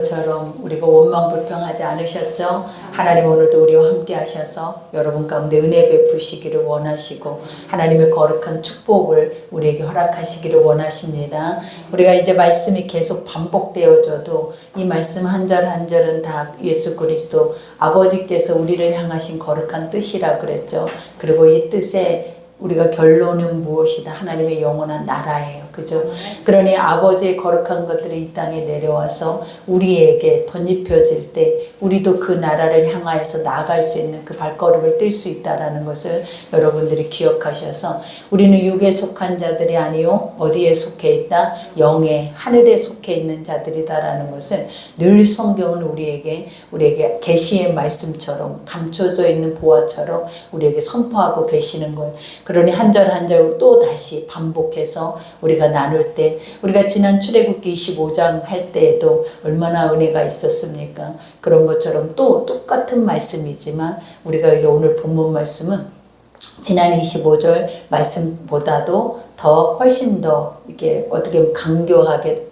처럼 우리가 원망불평하지 않으셨죠? 하나님 오늘도 우리와 함께 하셔서 여러분 가운데 은혜 베푸시기를 원하시고 하나님의 거룩한 축복을 우리에게 허락하시기를 원하십니다. 우리가 이제 말씀이 계속 반복되어져도 이 말씀 한 절 한 절은 다 예수 그리스도 아버지께서 우리를 향하신 거룩한 뜻이라 그랬죠. 그리고 이 뜻에 우리가 결론은 무엇이다? 하나님의 영원한 나라예요. 그죠? 그러니 아버지의 거룩한 것들이 이 땅에 내려와서 우리에게 덧입혀질 때 우리도 그 나라를 향하여서 나아갈 수 있는 그 발걸음을 뛸 수 있다라는 것을 여러분들이 기억하셔서 우리는 육에 속한 자들이 아니요 어디에 속해 있다? 영에 하늘에 속해 있는 자들이다라는 것을 늘 성경은 우리에게 계시의 말씀처럼 감춰져 있는 보화처럼 우리에게 선포하고 계시는 거예요. 그러니 한 절 한 절 또 다시 반복해서 우리가 나눌 때 우리가 지난 출애굽기 25장 할 때에도 얼마나 은혜가 있었습니까? 그런 것처럼 또 똑같은 말씀이지만 우리가 오늘 본문 말씀은 지난 25절 말씀보다도 더 훨씬 더 이게 어떻게 보면 강교하게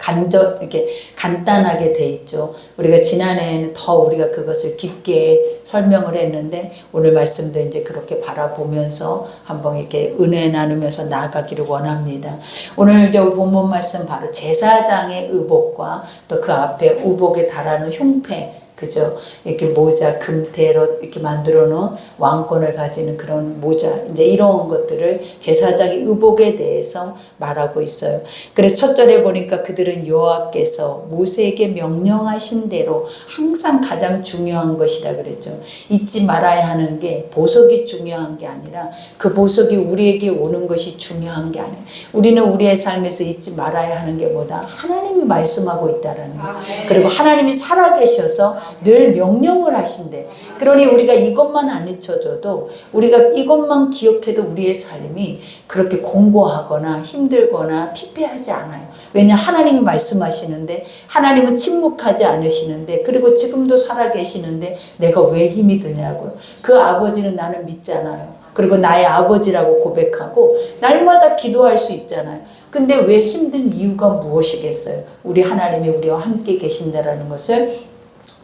이렇게 간단하게 돼 있죠. 우리가 지난해에는 더 우리가 그것을 깊게 설명을 했는데 오늘 말씀도 이제 그렇게 바라보면서 한번 이렇게 은혜 나누면서 나아가기를 원합니다. 오늘 이제 본문 말씀 바로 제사장의 의복과 또 그 앞에 의복에 달하는 흉패, 그죠? 이렇게 모자, 금태로 이렇게 만들어 놓은 왕권을 가지는 그런 모자, 이제 이런 것들을 제사장의 의복에 대해서 말하고 있어요. 그래서 첫 절에 보니까 그들은 여호와께서 모세에게 명령하신 대로 항상 가장 중요한 것이라 그랬죠. 잊지 말아야 하는 게 보석이 중요한 게 아니라 그 보석이 우리에게 오는 것이 중요한 게 아니에요. 우리는 우리의 삶에서 잊지 말아야 하는 게 뭐다? 하나님이 말씀하고 있다라는 거. 그리고 하나님이 살아계셔서 늘 명령을 하신대. 그러니 우리가 이것만 안 잊혀져도 우리가 이것만 기억해도 우리의 삶이 그렇게 공고하거나 힘들거나 피폐하지 않아요. 왜냐? 하나님이 말씀하시는데 하나님은 침묵하지 않으시는데 그리고 지금도 살아계시는데 내가 왜 힘이 드냐고요. 그 아버지는 나는 믿잖아요. 그리고 나의 아버지라고 고백하고 날마다 기도할 수 있잖아요. 근데 왜 힘든 이유가 무엇이겠어요? 우리 하나님이 우리와 함께 계신다라는 것을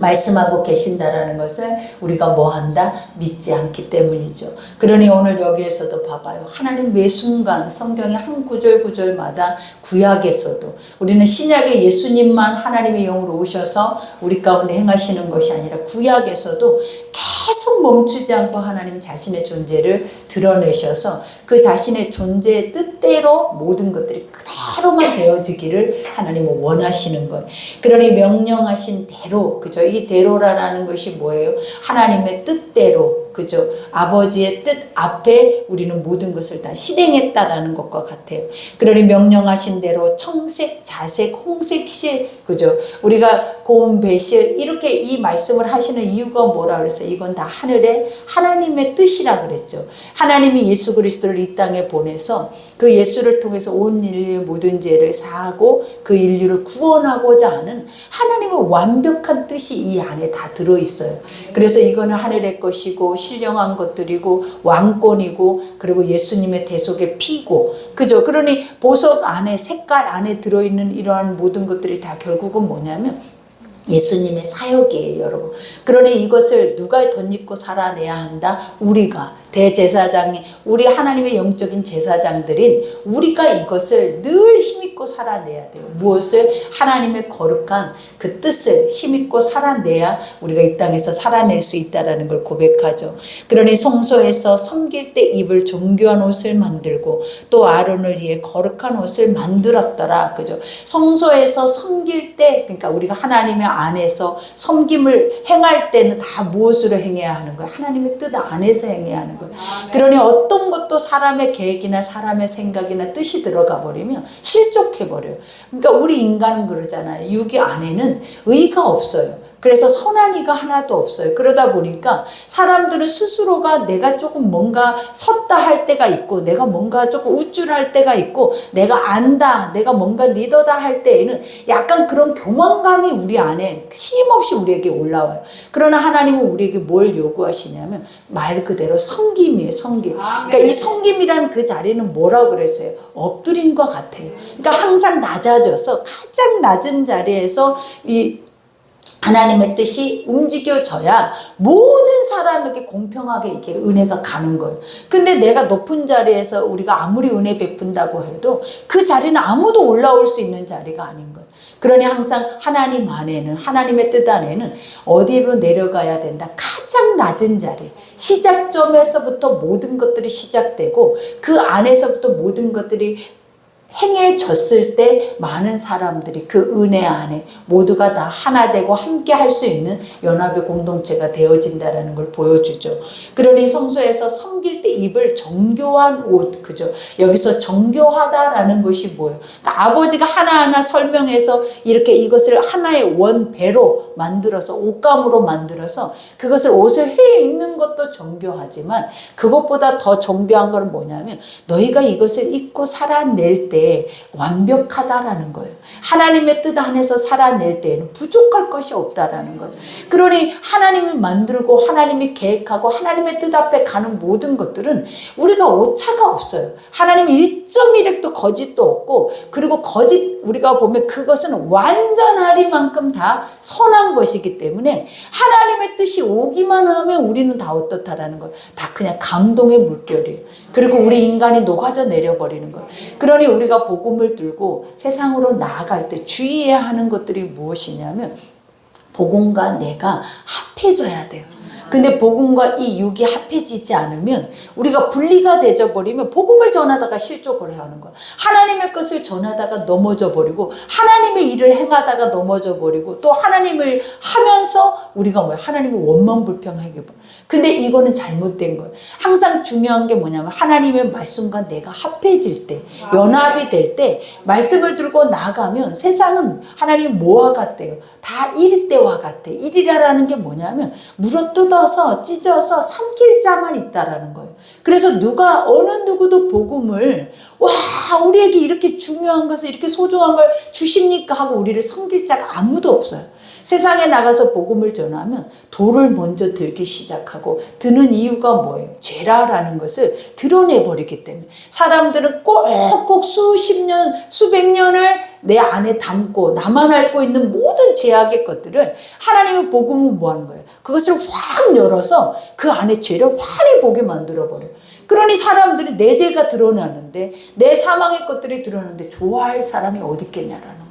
말씀하고 계신다라는 것을 우리가 뭐한다? 믿지 않기 때문이죠. 그러니 오늘 여기에서도 봐봐요. 하나님 매 순간 성경의 한 구절 구절마다 구약에서도 우리는 신약의 예수님만 하나님의 영으로 오셔서 우리 가운데 행하시는 것이 아니라 구약에서도 계속 멈추지 않고 하나님 자신의 존재를 드러내셔서 그 자신의 존재의 뜻대로 모든 것들이 그대로만 되어지기를 하나님은 원하시는 거예요. 그러니 명령하신 대로, 그죠? 이 대로라는 것이 뭐예요? 하나님의 뜻대로, 그죠? 아버지의 뜻 앞에 우리는 모든 것을 다 실행했다라는 것과 같아요. 그러니 명령하신 대로 청색, 자색, 홍색, 실, 그죠? 우리가 고운 배실 이렇게 이 말씀을 하시는 이유가 뭐라 그랬어요? 이건 다 하늘에 하나님의 뜻이라 그랬죠. 하나님이 예수 그리스도를 이 땅에 보내서 그 예수를 통해서 온 인류의 모든 죄를 사하고 그 인류를 구원하고자 하는 하나님의 완벽한 뜻이 이 안에 다 들어있어요. 그래서 이거는 하늘의 것이고 신령한 것들이고 왕권이고 그리고 예수님의 대속의 피고, 그죠? 그러니 보석 안에 색깔 안에 들어있는 이러한 모든 것들이 다 결국은 뭐냐면 예수님의 사역이에요, 여러분. 그러니 이것을 누가 덧입고 살아내야 한다? 우리가 대제사장이, 우리 하나님의 영적인 제사장들인 우리가 이것을 늘 힘입고 살아내야 돼요. 무엇을? 하나님의 거룩한 그 뜻을 힘입고 살아내야 우리가 이 땅에서 살아낼 수 있다는 걸 고백하죠. 그러니 성소에서 섬길 때 입을 정교한 옷을 만들고 또 아론을 위해 거룩한 옷을 만들었더라. 그죠? 성소에서 섬길 때, 그러니까 우리가 하나님의 안에서 섬김을 행할 때는 다 무엇으로 행해야 하는 거예요? 하나님의 뜻 안에서 행해야 하는 거예요. 그러니 어떤 것도 사람의 계획이나 사람의 생각이나 뜻이 들어가 버리면 실족해 버려요. 그러니까 우리 인간은 그러잖아요. 육이 안에는 의가 없어요. 그래서 선한 이가 하나도 없어요. 그러다 보니까 사람들은 스스로가 내가 조금 뭔가 섰다 할 때가 있고 내가 뭔가 조금 우쭐할 때가 있고 내가 안다, 내가 뭔가 리더다 할 때에는 약간 그런 교만감이 우리 안에 쉼없이 우리에게 올라와요. 그러나 하나님은 우리에게 뭘 요구하시냐면 말 그대로 섬김이에요. 섬김. 그러니까 이 섬김이라는 그 자리는 뭐라고 그랬어요? 엎드린 것 같아요. 그러니까 항상 낮아져서 가장 낮은 자리에서 이 하나님의 뜻이 움직여져야 모든 사람에게 공평하게 이게 은혜가 가는 거예요. 근데 내가 높은 자리에서 우리가 아무리 은혜 베푼다고 해도 그 자리는 아무도 올라올 수 있는 자리가 아닌 거예요. 그러니 항상 하나님 안에는, 하나님의 뜻 안에는 어디로 내려가야 된다? 가장 낮은 자리, 시작점에서부터 모든 것들이 시작되고 그 안에서부터 모든 것들이 행해졌을 때 많은 사람들이 그 은혜 안에 모두가 다 하나 되고 함께 할 수 있는 연합의 공동체가 되어진다라는 걸 보여주죠. 그러니 성소에서 섬길 때 입을 정교한 옷, 그죠? 여기서 정교하다라는 것이 뭐예요? 그러니까 아버지가 하나하나 설명해서 이렇게 이것을 하나의 원배로 만들어서 옷감으로 만들어서 그것을 옷을 해 입는 것도 정교하지만 그것보다 더 정교한 건 뭐냐면 너희가 이것을 입고 살아낼 때 완벽하다라는 거예요. 하나님의 뜻 안에서 살아낼 때에는 부족할 것이 없다라는 거예요. 그러니 하나님이 만들고 하나님이 계획하고 하나님의 뜻 앞에 가는 모든 것들은 우리가 오차가 없어요. 하나님이 1.1획도 거짓도 없고 그리고 거짓 우리가 보면 그것은 완전하리만큼 다 선한 것이기 때문에 하나님의 뜻이 오기만 하면 우리는 다 어떻다라는 거예요. 다 그냥 감동의 물결이에요. 그리고 우리 인간이 녹아져 내려버리는 거예요. 그러니 우리가 복음을 들고 세상으로 나아갈 때 주의해야 하는 것들이 무엇이냐면 복음과 내가 합해져야 돼요. 근데 복음과 이 육이 합해지지 않으면 우리가 분리가 되어 버리면 복음을 전하다가 실족을 해야 하는 거야. 하나님의 것을 전하다가 넘어져 버리고 하나님의 일을 행하다가 넘어져 버리고 또 하나님을 하면서 우리가 뭐야? 하나님을 원망불평하게 봐. 근데 이거는 잘못된 거예요. 항상 중요한 게 뭐냐면 하나님의 말씀과 내가 합해질 때 연합이 될 때 말씀을 들고 나가면 세상은 하나님 뭐와 같대요? 다 일때와 같아. 일이라는 게 뭐냐면 물어뜯어서 찢어서 삼킬 자만 있다라는 거예요. 그래서 누가 어느 누구도 복음을 와 우리에게 이렇게 중요한 것을 이렇게 소중한 걸 주십니까 하고 우리를 섬길 자가 아무도 없어요. 세상에 나가서 복음을 전하면 돌을 먼저 들기 시작하고 드는 이유가 뭐예요? 죄라라는 것을 드러내버리기 때문에 사람들은 꼭꼭 수십 년, 수백 년을 내 안에 담고 나만 알고 있는 모든 죄악의 것들을 하나님의 복음은 뭐 하는 거예요? 그것을 확 열어서 그 안에 죄를 환히 보게 만들어버려요. 그러니 사람들이 내 죄가 드러나는데 내 사망의 것들이 드러나는데 좋아할 사람이 어디 있겠냐라는 거예요.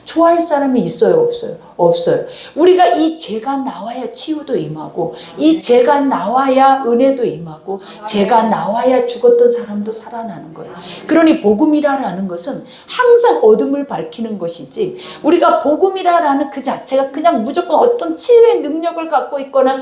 좋아할 사람이 있어요? 없어요? 없어요. 우리가 이 죄가 나와야 치유도 임하고 이 죄가 나와야 은혜도 임하고 죄가 나와야 죽었던 사람도 살아나는 거예요. 그러니 복음이라는 것은 항상 어둠을 밝히는 것이지 우리가 복음이라는 그 자체가 그냥 무조건 어떤 치유의 능력을 갖고 있거나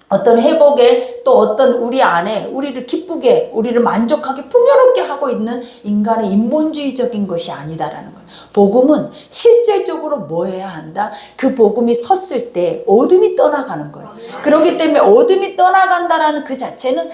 어떤 회복에 또 어떤 우리 안에 우리를 기쁘게 우리를 만족하게 풍요롭게 하고 있는 인간의 인본주의적인 것이 아니다라는 거예요. 복음은 실질적으로 뭐 해야 한다? 그 복음이 섰을 때 어둠이 떠나가는 거예요. 그렇기 때문에 어둠이 떠나간다라는 그 자체는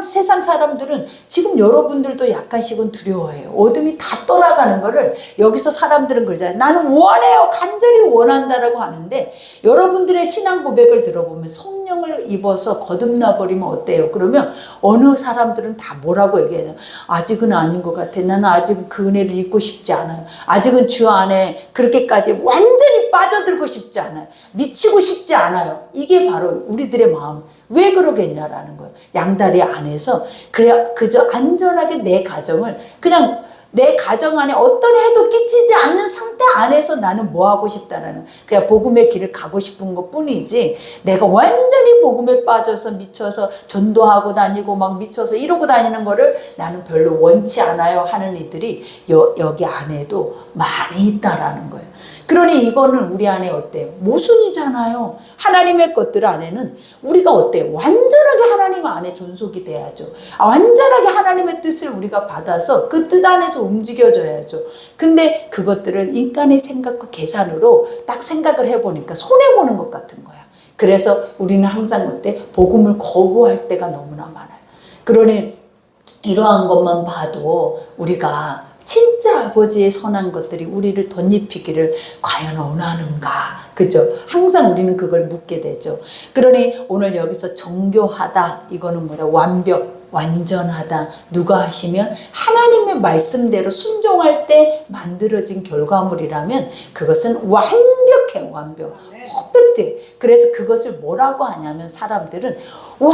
세상 사람들은 지금 여러분들도 약간씩은 두려워해요. 어둠이 다 떠나가는 거를 여기서 사람들은 그러잖아요. 나는 원해요. 간절히 원한다라고 하는데 여러분들의 신앙 고백을 들어보면 성령을 입어서 거듭나 버리면 어때요? 그러면 어느 사람들은 다 뭐라고 얘기해요? 아직은 아닌 것 같아. 나는 아직은 그 은혜를 잊고 싶지 않아요. 아직은 주 안에 그렇게까지 완전히 빠져들고 싶지 않아요. 미치고 싶지 않아요. 이게 바로 우리들의 마음. 왜 그러겠냐라는 거예요. 양다리 안에서 그저 안전하게 내 가정을 그냥 내 가정 안에 어떤 해도 끼치지 않는 상태 안에서 나는 뭐 하고 싶다라는 그냥 복음의 길을 가고 싶은 것 뿐이지 내가 완전히 복음에 빠져서 미쳐서 전도하고 다니고 막 미쳐서 이러고 다니는 거를 나는 별로 원치 않아요 하는 이들이 여기 안에도 많이 있다라는 거예요. 그러니 이거는 우리 안에 어때요? 모순이잖아요. 하나님의 것들 안에는 우리가 어때요? 완전하게 하나님 안에 존속이 돼야죠. 완전하게 하나님의 뜻을 우리가 받아서 그 뜻 안에서 움직여져야죠. 근데 그것들을 인간의 생각과 계산으로 딱 생각을 해보니까 손해보는 것 같은 거야. 그래서 우리는 항상 그때 복음을 거부할 때가 너무나 많아요. 그러니 이러한 것만 봐도 우리가 진짜 아버지의 선한 것들이 우리를 덧입히기를 과연 원하는가? 그죠? 항상 우리는 그걸 묻게 되죠. 그러니 오늘 여기서 정교하다 이거는 뭐냐? 완벽 완전하다. 누가 하시면 하나님의 말씀대로 순종할 때 만들어진 결과물이라면 그것은 완벽해. 완벽. 퍼펙트. 그래서 그것을 뭐라고 하냐면 사람들은 와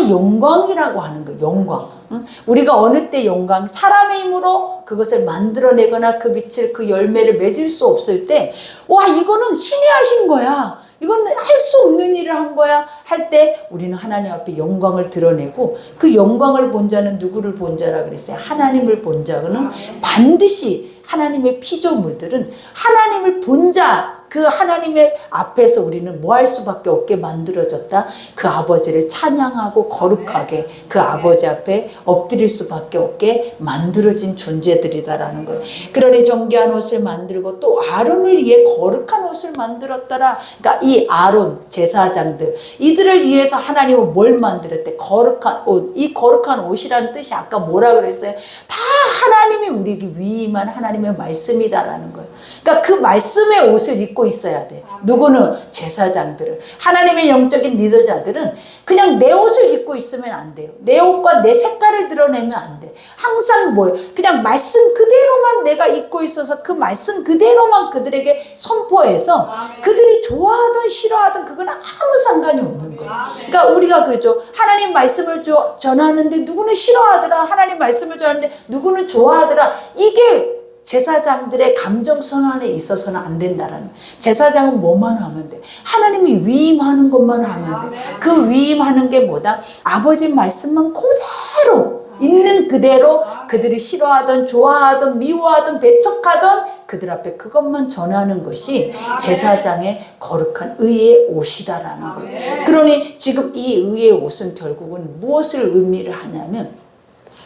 영광이라고 하는 거예요. 영광. 응? 우리가 어느 때 영광, 사람의 힘으로 그것을 만들어내거나 그 빛을 그 열매를 맺을 수 없을 때 와 이거는 신이 하신 거야. 이건 할 수 없는 일을 한 거야 할 때 우리는 하나님 앞에 영광을 드러내고 그 영광을 본 자는 누구를 본 자라 그랬어요? 하나님을 본 자는 반드시 하나님의 피조물들은 하나님을 본 자, 그 하나님의 앞에서 우리는 뭐 할 수밖에 없게 만들어졌다. 그 아버지를 찬양하고 거룩하게 그 아버지 앞에 엎드릴 수밖에 없게 만들어진 존재들이다라는 거예요. 그러니 정결한 옷을 만들고 또 아론을 위해 거룩한 옷을 만들었더라. 그러니까 이 아론 제사장들 이들을 위해서 하나님은 뭘 만들었대? 거룩한 옷. 이 거룩한 옷이라는 뜻이 아까 뭐라 그랬어요? 다 하나님이 우리에게 위임한 하나님의 말씀이다라는 거예요. 그러니까 그 말씀의 옷을 입고 있어야 돼. 누구는? 제사장들은. 하나님의 영적인 리더자들은 그냥 내 옷을 입고 있으면 안 돼요. 내 옷과 내 색깔을 드러내면 안 돼. 항상 뭐예요? 그냥 말씀 그대로만 내가 입고 있어서 그 말씀 그대로만 그들에게 선포해서 그들이 좋아하든 싫어하든 그건 아무 상관이 없는 거예요. 그러니까 우리가 그죠. 하나님 말씀을 전하는데 누구는 싫어하더라. 하나님 말씀을 전하는데 누구는 좋아하더라. 이게 제사장들의 감정선언에 있어서는 안 된다라는. 제사장은 뭐만 하면 돼? 하나님이 위임하는 것만 하면 돼. 그 위임하는 게 뭐다? 아버지 말씀만 그대로 있는 그대로 그들이 싫어하든 좋아하든 미워하든 배척하든 그들 앞에 그것만 전하는 것이 제사장의 거룩한 의의 옷이다라는 거예요. 그러니 지금 이 의의 옷은 결국은 무엇을 의미를 하냐면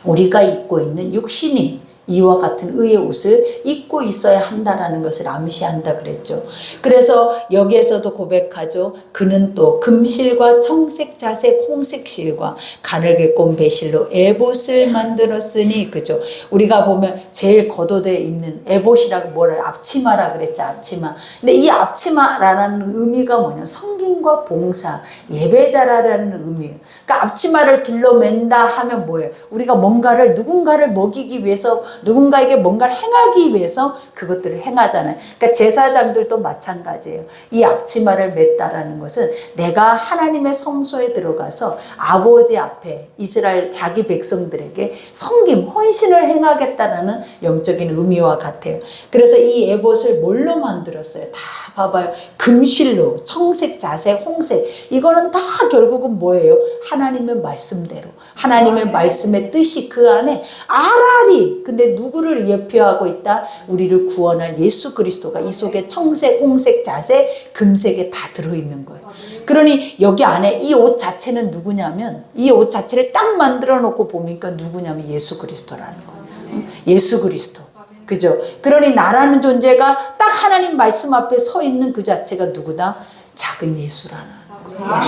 우리가 입고 있는 육신이 이와 같은 의의 옷을 입고 있어야 한다라는 것을 암시한다 그랬죠. 그래서 여기에서도 고백하죠. 그는 또 금실과 청색 자색 홍색 실과 가늘게 꼰 배실로 에봇을 만들었으니 그죠. 우리가 보면 제일 겉옷에 입는 에봇이라고 뭐라 앞치마라 그랬죠. 앞치마. 근데 이 앞치마라는 의미가 뭐냐면 성김과 봉사, 예배자라는 의미예요. 그러니까 앞치마를 둘러맨다 하면 뭐예요? 우리가 뭔가를 누군가를 먹이기 위해서 누군가에게 뭔가를 행하기 위해서 그것들을 행하잖아요. 그러니까 제사장들도 마찬가지예요. 이 앞치마를 맸다라는 것은 내가 하나님의 성소에 들어가서 아버지 앞에 이스라엘 자기 백성들에게 섬김, 헌신을 행하겠다라는 영적인 의미와 같아요. 그래서 이 에봇을 뭘로 만들었어요? 다 봐봐요. 금실로, 청색, 자색, 홍색. 이거는 다 결국은 뭐예요? 하나님의 말씀대로. 하나님의 말씀의 뜻이 그 안에 아라리. 근데 누구를 예표하고 있다? 우리를 구원할 예수 그리스도가 이 속에 청색, 홍색, 자색, 금색에 다 들어있는 거예요. 그러니 여기 안에 이 옷 자체는 누구냐면 이 옷 자체를 딱 만들어 놓고 보니까 누구냐면 예수 그리스도라는 거예요. 예수 그리스도. 그죠? 그러니 나라는 존재가 딱 하나님 말씀 앞에 서 있는 그 자체가 누구다? 작은 예수라는 거예요.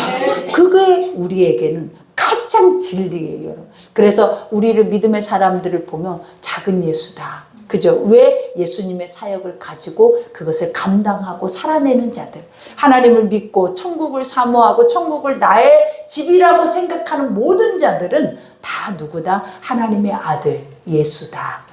그게 우리에게는 가장 진리예요, 여러분. 그래서 우리를 믿음의 사람들을 보면 작은 예수다. 그죠? 왜? 예수님의 사역을 가지고 그것을 감당하고 살아내는 자들. 하나님을 믿고 천국을 사모하고 천국을 나의 집이라고 생각하는 모든 자들은 다 누구다? 하나님의 아들 예수다.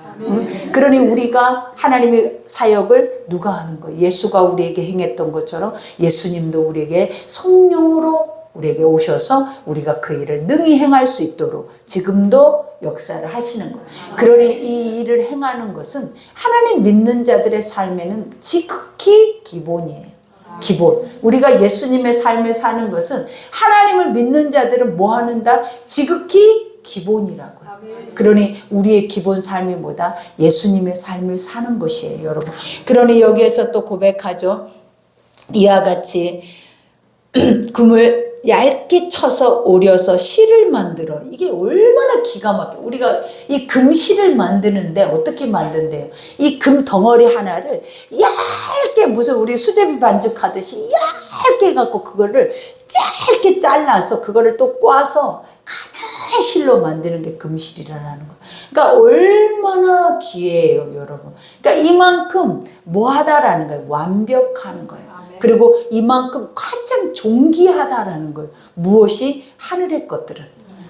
그러니 우리가 하나님의 사역을 누가 하는 거예요? 예수가 우리에게 행했던 것처럼 예수님도 우리에게 성령으로 우리에게 오셔서 우리가 그 일을 능히 행할 수 있도록 지금도 역사를 하시는 거예요. 그러니 이 일을 행하는 것은 하나님 믿는 자들의 삶에는 지극히 기본이에요. 기본. 우리가 예수님의 삶을 사는 것은 하나님을 믿는 자들은 뭐 하는다? 지극히 기본이라고요. 그러니 우리의 기본 삶이 뭐다? 예수님의 삶을 사는 것이에요, 여러분. 그러니 여기에서 또 고백하죠. 이와 같이 금을 얇게 쳐서 오려서 실을 만들어. 이게 얼마나 기가 막혀. 우리가 이 금실을 만드는데 어떻게 만든대요? 이 금 덩어리 하나를 얇게 무슨 우리 수제비 반죽하듯이 얇게 갖고 그거를 짧게 잘라서 그거를 또 꽈서 가는 실로 만드는 게 금실이라는 거. 그러니까 얼마나 귀해요, 여러분. 그러니까 이만큼 뭐하다라는 거예요. 완벽한 거예요. 그리고 이만큼 가장 존귀하다라는 거예요. 무엇이? 하늘의 것들은.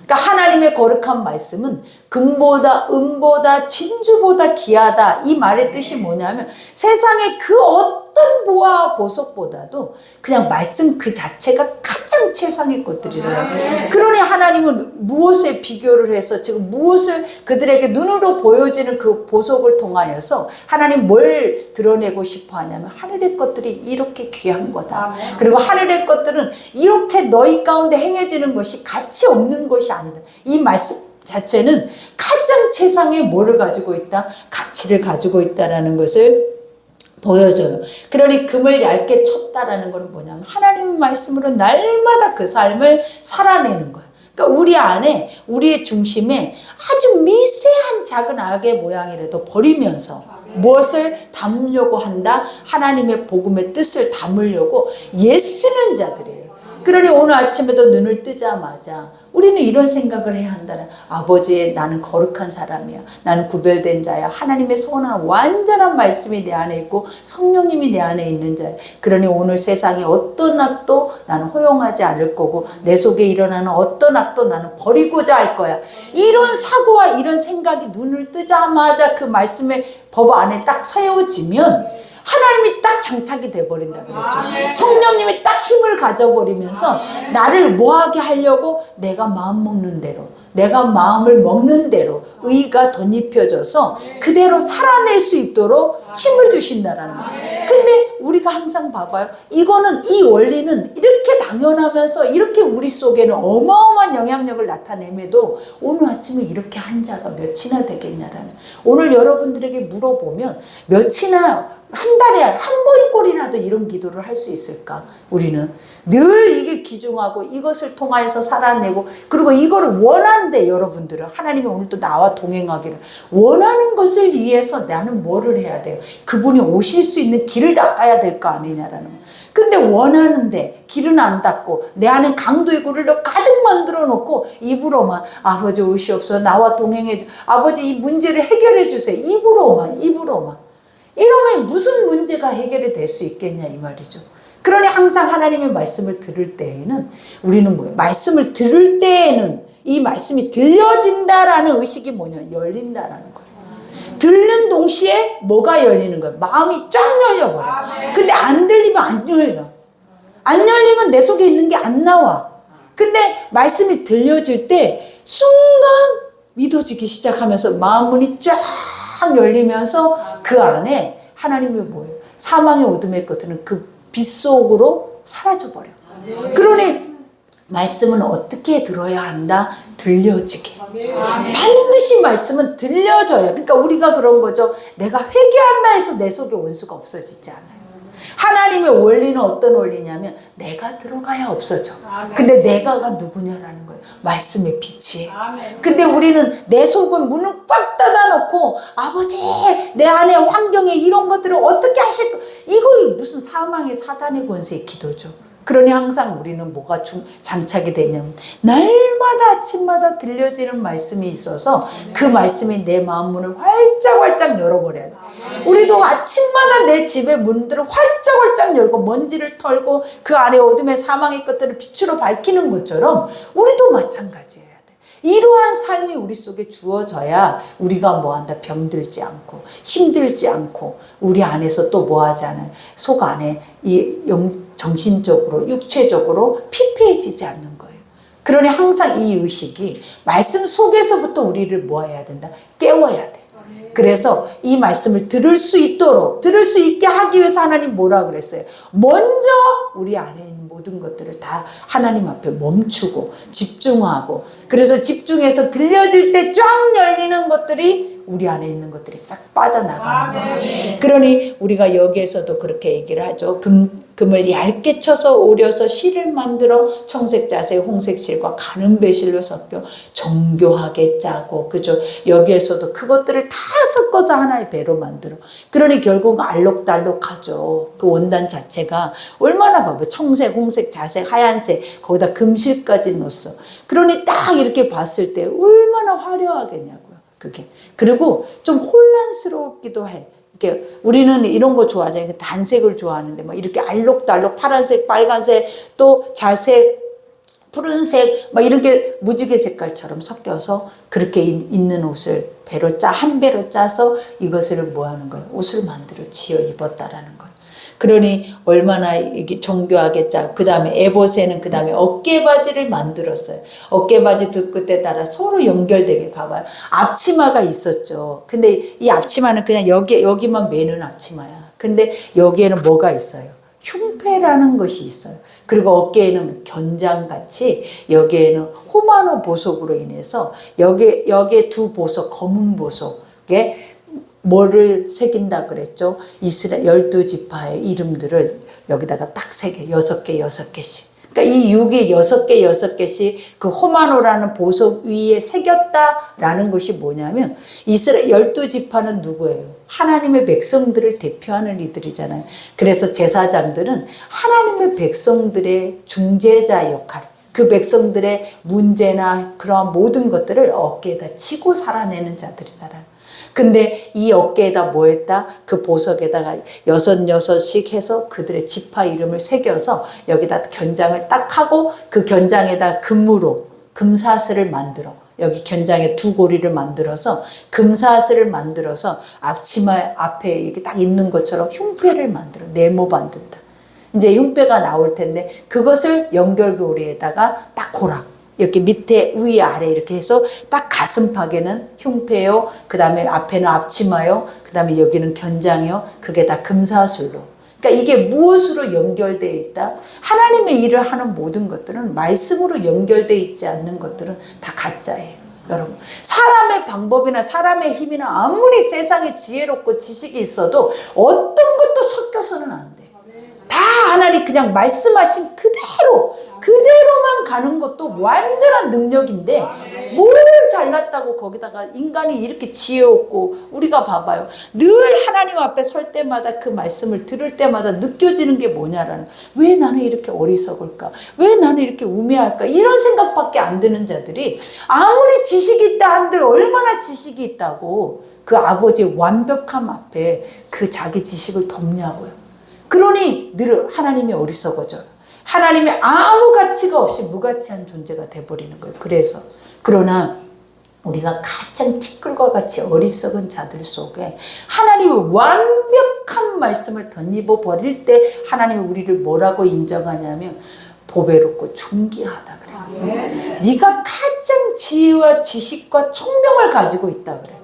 그러니까 그러니까 하나님의 거룩한 말씀은 금보다 은보다 진주보다 귀하다. 이 말의 뜻이 뭐냐면 세상의 그 어떤 보화 보석보다도 그냥 말씀 그 자체가 가장 최상의 것들이래요. 그러니 하나님은 무엇에 비교를 해서 지금 무엇을 그들에게 눈으로 보여지는 그 보석을 통하여서 하나님 뭘 드러내고 싶어 하냐면 하늘의 것들이 이렇게 귀한 거다. 그리고 하늘의 것들은 이렇게 너희 가운데 행해지는 것이 가치 없는 것이 아니다. 이 말씀 자체는 가장 최상의 뭐를 가지고 있다? 가치를 가지고 있다라는 것을 보여줘요. 그러니 금을 얇게 쳤다라는 건 뭐냐면 하나님 말씀으로 날마다 그 삶을 살아내는 거예요. 그러니까 우리 안에 우리의 중심에 아주 미세한 작은 악의 모양이라도 버리면서 무엇을 담으려고 한다? 하나님의 복음의 뜻을 담으려고 애쓰는 자들이에요. 그러니 오늘 아침에도 눈을 뜨자마자 우리는 이런 생각을 해야 한다는, 아버지 나는 거룩한 사람이야. 나는 구별된 자야. 하나님의 선한 완전한 말씀이 내 안에 있고 성령님이 내 안에 있는 자야. 그러니 오늘 세상에 어떤 악도 나는 허용하지 않을 거고 내 속에 일어나는 어떤 악도 나는 버리고자 할 거야. 이런 사고와 이런 생각이 눈을 뜨자마자 그 말씀의 법 안에 딱 세워지면 하나님이 딱 장착이 돼버린다 그랬죠. 성령님이 딱 힘을 가져버리면서 나를 뭐하게 하려고 내가 마음 먹는 대로, 내가 마음을 먹는 대로 의가 덧입혀져서 그대로 살아낼 수 있도록 힘을 주신다라는 거예요. 근데 우리가 항상 봐봐요. 이거는, 이 원리는 이렇게 당연하면서 이렇게 우리 속에는 어마어마한 영향력을 나타냄에도 오늘 아침에 이렇게 한 자가 몇이나 되겠냐라는, 오늘 여러분들에게 물어보면 몇이나 한 달에 한 번꼴이라도 이런 기도를 할 수 있을까? 우리는 늘 이게 귀중하고 이것을 통하여서 살아내고, 그리고 이거를 원하는데 여러분들은 하나님이 오늘 또 나와 동행하기를 원하는 것을 위해서 나는 뭐를 해야 돼요? 그분이 오실 수 있는 길을 닦아야 될 거 아니냐라는 거예요. 근데 원하는데 길은 안 닦고 내 안에 강도의 굴을 가득 만들어 놓고 입으로만 아버지 오시옵소서, 나와 동행해 주, 아버지 이 문제를 해결해 주세요. 입으로만 이러면 무슨 문제가 해결이 될 수 있겠냐 이 말이죠. 그러니 항상 하나님의 말씀을 들을 때에는 우리는 뭐예요? 말씀을 들을 때에는 이 말씀이 들려진다라는 의식이 뭐냐? 열린다라는 거예요. 듣는 동시에 뭐가 열리는 거예요? 마음이 쫙 열려버려요. 근데 안 들리면 안 열려. 안 열리면 내 속에 있는 게 안 나와. 근데 말씀이 들려질 때 순간 믿어지기 시작하면서 마음 문이 쫙 열리면서 그 안에 하나님이 뭐예요? 사망의 어둠의 것들은 그 빛 속으로 사라져버려. 그러니 말씀은 어떻게 들어야 한다? 들려지게. 반드시 말씀은 들려져야. 그러니까 우리가 그런 거죠. 내가 회개한다 해서 내 속에 원수가 없어지지 않아요. 하나님의 원리는 어떤 원리냐면 내가 들어가야 없어져. 근데 내가가 누구냐라는 거예요. 말씀의 빛이에요. 근데 우리는 내 속은 문을 꽉 닫아놓고 아버지 내 안에 환경에 이런 것들을 어떻게 하실 거, 이거 무슨 사망의 사단의 권세의 기도죠. 그러니 항상 우리는 뭐가 장착이 되냐면 날마다 아침마다 들려지는 말씀이 있어서 그 말씀이 내 마음 문을 활짝활짝 열어버려야 돼. 우리도 아침마다 내 집의 문들을 활짝활짝 열고 먼지를 털고 그 안에 어둠의 사망의 것들을 빛으로 밝히는 것처럼 우리도 마찬가지예요. 이러한 삶이 우리 속에 주어져야 우리가 뭐한다? 병들지 않고 힘들지 않고 우리 안에서 또 뭐하지 않아요? 속 안에 이 정신적으로 육체적으로 피폐해지지 않는 거예요. 그러니 항상 이 의식이 말씀 속에서부터 우리를 뭐 해야 된다? 깨워야 돼. 그래서 이 말씀을 들을 수 있도록, 들을 수 있게 하기 위해서 하나님 뭐라 그랬어요? 먼저 우리 안에 있는 모든 것들을 다 하나님 앞에 멈추고 집중하고, 그래서 집중해서 들려질 때 쫙 열리는 것들이 우리 안에 있는 것들이 싹 빠져나가는 거예요. 그러니 우리가 여기에서도 그렇게 얘기를 하죠. 금을 얇게 쳐서 오려서 실을 만들어 청색 자색 홍색 실과 가는 배실로 섞여 정교하게 짜고, 그죠? 여기에서도 그것들을 다 섞어서 하나의 배로 만들어. 그러니 결국 알록달록하죠. 그 원단 자체가 얼마나 봐봐. 청색, 홍색, 자색, 하얀색, 거기다 금실까지 넣었어. 그러니 딱 이렇게 봤을 때 얼마나 화려하겠냐고요. 그게. 그리고 좀 혼란스럽기도 해. 이렇게 우리는 이런 거 좋아하잖아요. 단색을 좋아하는데 막 이렇게 알록달록 파란색, 빨간색, 또 자색, 푸른색 막 이런 게 무지개 색깔처럼 섞여서 그렇게 있는 옷을 한 배로 짜서 이것을 뭐 하는 거예요? 옷을 만들어 지어 입었다라는 거예요. 그러니 얼마나 이게 정교하게 짜. 그 다음에 에봇에는 그 다음에 어깨바지를 만들었어요. 어깨바지 두 끝에 따라 서로 연결되게 봐봐요. 앞치마가 있었죠. 근데 이 앞치마는 그냥 여기만 매는 앞치마야. 근데 여기에는 뭐가 있어요? 흉패라는 것이 있어요. 그리고 어깨에는 견장같이 여기에는 호마노 보석으로 인해서 여기에 두 보석, 검은 보석에 뭐를 새긴다 그랬죠? 이스라엘 12지파의 이름들을 여기다가 딱 새겨 6개 6개씩. 그러니까 이 6이 6개 6개씩 그 호마노라는 보석 위에 새겼다라는 것이 뭐냐면 이스라엘 12지파는 누구예요? 하나님의 백성들을 대표하는 이들이잖아요. 그래서 제사장들은 하나님의 백성들의 중재자 역할, 그 백성들의 문제나 그런 모든 것들을 어깨에다 치고 살아내는 자들이다라는. 근데 이 어깨에다 뭐 했다? 그 보석에다가 6씩 해서 그들의 지파 이름을 새겨서 여기다 견장을 딱 하고 그 견장에다 금으로 금사슬을 만들어. 여기 견장에 두 고리를 만들어서 금사슬을 만들어서 앞치마 앞에 이렇게 딱 있는 것처럼 흉패를 만들어. 네모 만든다. 이제 흉패가 나올 텐데 그것을 연결고리에다가 딱 고라. 이렇게 밑에 위 아래 이렇게 해서 딱 가슴팍에는 흉패요. 그 다음에 앞에는 앞치마요. 그 다음에 여기는 견장이요. 그게 다 금사슬로. 그러니까 이게 무엇으로 연결되어 있다? 하나님의 일을 하는 모든 것들은 말씀으로 연결되어 있지 않는 것들은 다 가짜예요. 여러분, 사람의 방법이나 사람의 힘이나 아무리 세상에 지혜롭고 지식이 있어도 어떤 것도 섞여서는 안 돼. 다 하나님 그냥 말씀하신 그대로만 가는 것도 완전한 능력인데 뭘 잘났다고 거기다가 인간이 이렇게 지혜롭고. 우리가 봐봐요. 늘 하나님 앞에 설 때마다 그 말씀을 들을 때마다 느껴지는 게 뭐냐라는, 왜 나는 이렇게 어리석을까? 왜 나는 이렇게 우매할까? 이런 생각밖에 안 드는 자들이 아무리 지식이 있다 한들 얼마나 지식이 있다고 그 아버지의 완벽함 앞에 그 자기 지식을 덮냐고요. 그러니 늘 하나님이 어리석어져요. 하나님이 아무 가치가 없이 무가치한 존재가 돼버리는 거예요. 그러나 우리가 가장 티끌과 같이 어리석은 자들 속에 하나님의 완벽한 말씀을 덧입어 버릴 때 하나님이 우리를 뭐라고 인정하냐면 보배롭고 존귀하다 그래요. 네가 가장 지혜와 지식과 총명을 가지고 있다 그래요.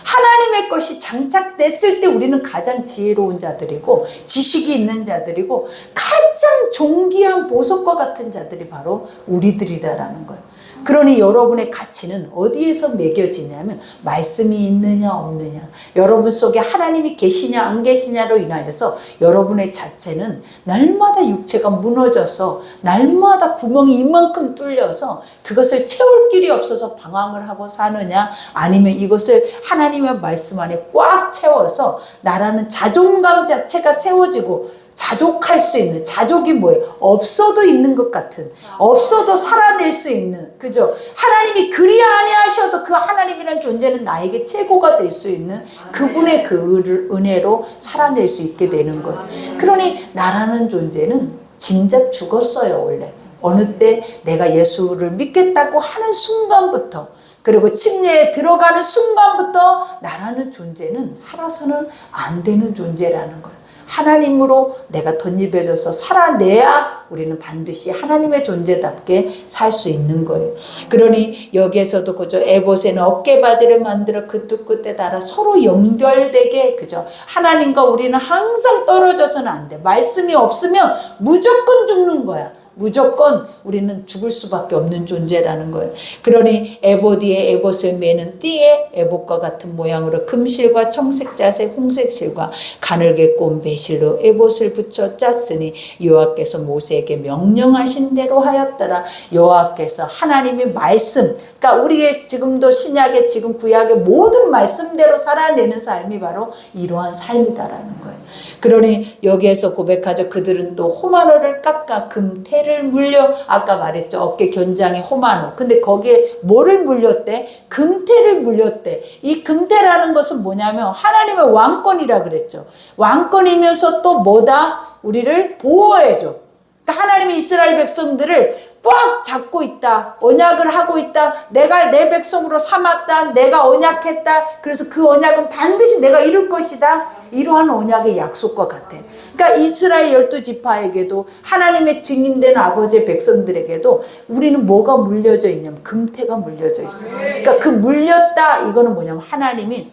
하나님의 것이 장착됐을 때 우리는 가장 지혜로운 자들이고 지식이 있는 자들이고 가장 존귀한 보석과 같은 자들이 바로 우리들이다라는 거예요. 그러니 여러분의 가치는 어디에서 매겨지냐면 말씀이 있느냐 없느냐, 여러분 속에 하나님이 계시냐 안 계시냐로 인하여서 여러분의 자체는 날마다 육체가 무너져서 날마다 구멍이 이만큼 뚫려서 그것을 채울 길이 없어서 방황을 하고 사느냐, 아니면 이것을 하나님의 말씀 안에 꽉 채워서 나라는 자존감 자체가 세워지고 자족할 수 있는, 자족이 뭐예요? 없어도 있는 것 같은, 없어도 살아낼 수 있는, 그죠? 하나님이 그리 아니하셔도 그 하나님이라는 존재는 나에게 최고가 될 수 있는 그분의 그 은혜로 살아낼 수 있게 되는 거예요. 그러니 나라는 존재는 진작 죽었어요. 원래 어느 때 내가 예수를 믿겠다고 하는 순간부터, 그리고 침례에 들어가는 순간부터 나라는 존재는 살아서는 안 되는 존재라는 거예요. 하나님으로 내가 덧입혀져서 살아내야 우리는 반드시 하나님의 존재답게 살 수 있는 거예요. 그러니 여기에서도 그죠, 에봇에는 어깨바지를 만들어 그 두 끝에 달아 서로 연결되게, 그죠, 하나님과 우리는 항상 떨어져서는 안 돼. 말씀이 없으면 무조건 죽는 거야. 무조건 우리는 죽을 수밖에 없는 존재라는 거예요. 그러니 에봇이에 에봇을 매는 띠에 에봇과 같은 모양으로 금실과 청색자색 홍색실과 가늘게 꼰 배실로 에봇을 붙여 짰으니 여호와께서 모세에게 명령하신 대로 하였더라. 여호와께서 하나님의 말씀, 그러니까 우리의 지금도 신약의 지금 구약의 모든 말씀대로 살아내는 삶이 바로 이러한 삶이다라는 거예요. 그러니 여기에서 고백하죠. 그들은 또 호마노를 깎아 금태를 물려, 아까 말했죠. 어깨 견장에 호마노. 근데 거기에 뭐를 물렸대? 금태를 물렸대. 이 금태라는 것은 뭐냐면 하나님의 왕권이라 그랬죠. 왕권이면서 또 뭐다? 우리를 보호해줘. 그러니까 하나님이 이스라엘 백성들을 꽉 잡고 있다. 언약을 하고 있다. 내가 내 백성으로 삼았다. 내가 언약했다. 그래서 그 언약은 반드시 내가 이룰 것이다. 이러한 언약의 약속과 같아. 그러니까 이스라엘 12지파에게도 하나님의 증인된 아버지의 백성들에게도 우리는 뭐가 물려져 있냐면 금태가 물려져 있어. 그러니까 그 물렸다 이거는 뭐냐면 하나님이